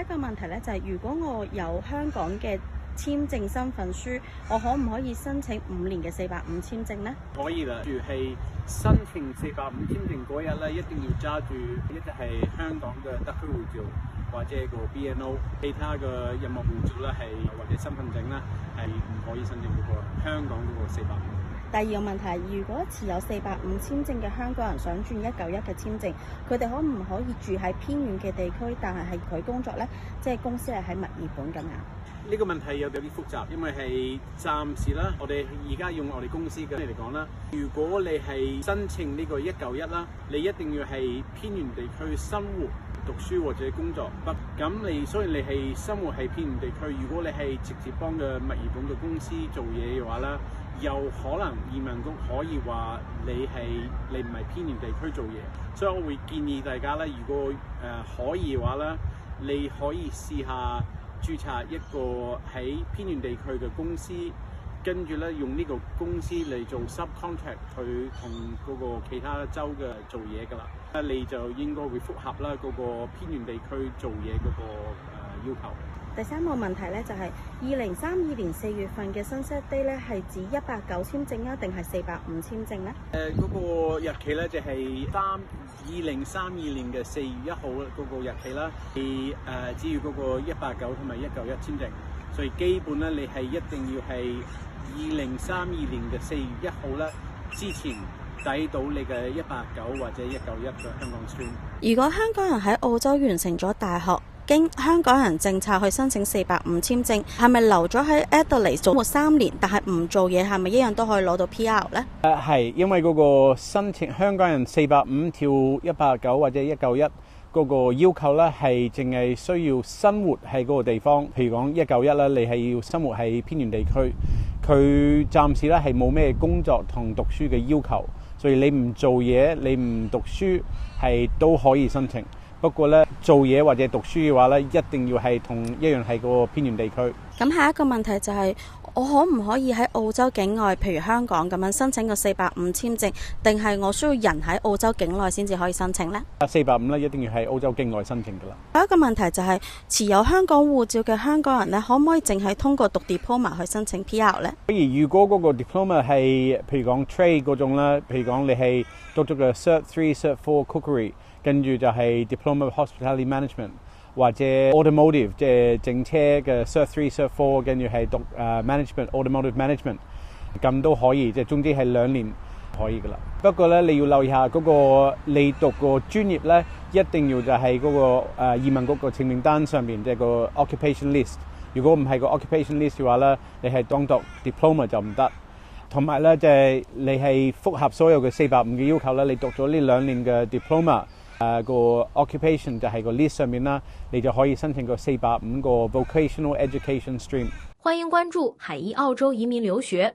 一個問題咧就係，如果我有香港嘅簽證身份書，我可唔可以申請5年嘅485簽證呢？可以啦，住係申請485簽證嗰日咧，一定要揸住一隻係香港嘅特區護照或者個 BNO， 其他嘅任何護照咧係或者身份證咧係唔可以申請嗰個香港嗰個485。第二個問題係，如果持有485簽證嘅香港人想轉191嘅簽證，佢哋可唔可以住喺偏遠嘅地區，但係佢工作咧，即係公司係喺墨爾本咁樣？呢個問題有啲複雜，因為係暫時啦，我哋而家用我哋公司嘅嚟講啦，如果你係申請呢個191啦，你一定要係偏遠地區生活、讀書或者工作。咁雖然你係生活喺偏遠地區，如果你係直接幫嘅墨爾本嘅公司做嘢嘅話啦，有可能移民局可以話你唔係偏遠地區做嘢，所以我會建議大家咧，如果可以嘅話咧，你可以試下註冊一個喺偏遠地區嘅公司，跟住咧用呢個公司嚟做 subcontract 去同嗰個其他州嘅做嘢㗎啦，你就應該會符合啦嗰個偏遠地區做嘢嗰個要求。第三個問題咧就係2032年4月份嘅 Sunset Day 咧係指189簽證啊，定係485簽證咧？嗰個日期咧就係2032年嘅4月1號嗰個日期啦，係只要嗰個189同埋191簽證，所以基本咧你係一定要係2032年嘅4月1號咧之前抵到你嘅189或者191嘅香港 stream。如果香港人喺澳洲完成咗大學，經香港人政策去申請485簽證，係咪留咗喺 Adelaide 做滿3年，但係唔做嘢，係咪一樣都可以攞到 PR 呢？係，因為嗰個申請香港人485跳189或者191嗰個要求咧，係淨係需要生活喺嗰個地方。譬如講191咧，你係要生活喺偏遠地區，佢暫時咧係冇咩工作同讀書嘅要求，所以你唔做嘢，你唔讀書係都可以申請。不過咧，做嘢或者讀書嘅話咧，一定要係一樣係個偏遠地區。咁下一個問題就係，我可唔可以喺澳洲境外，譬如香港咁樣申請個485簽證，定係我需要人喺澳洲境內先至可以申請呢？485咧一定要喺澳洲境內申請㗎啦。下一個問題就係，持有香港護照嘅香港人咧，可唔可以淨係通過讀 diploma 去申請 PR 呢？如果嗰個 diploma 係譬如講 trade 嗰種啦，譬如講你係讀咗個 Cert 3、Cert 4 cookery。跟住就係 Diploma of Hospitality Management 或者 Automotive， 即係整車嘅 Cert 3、Cert 4，跟住係讀Management Automotive Management， 咁都可以，即係總之係2年可以㗎啦。不過咧，你要留意下嗰個你讀個專業咧，一定要就係嗰個移民局個清名單上面，即係個 Occupation List。如果唔係個 Occupation List 嘅話咧，你係當讀 Diploma 就唔得。同埋咧，就係你係符合所有嘅485嘅要求咧，你讀咗呢2年嘅 Diploma。個 occupation 就係個 list 上面啦，你就可以申請個485個 vocational education stream。歡迎關注海逸澳洲移民留學，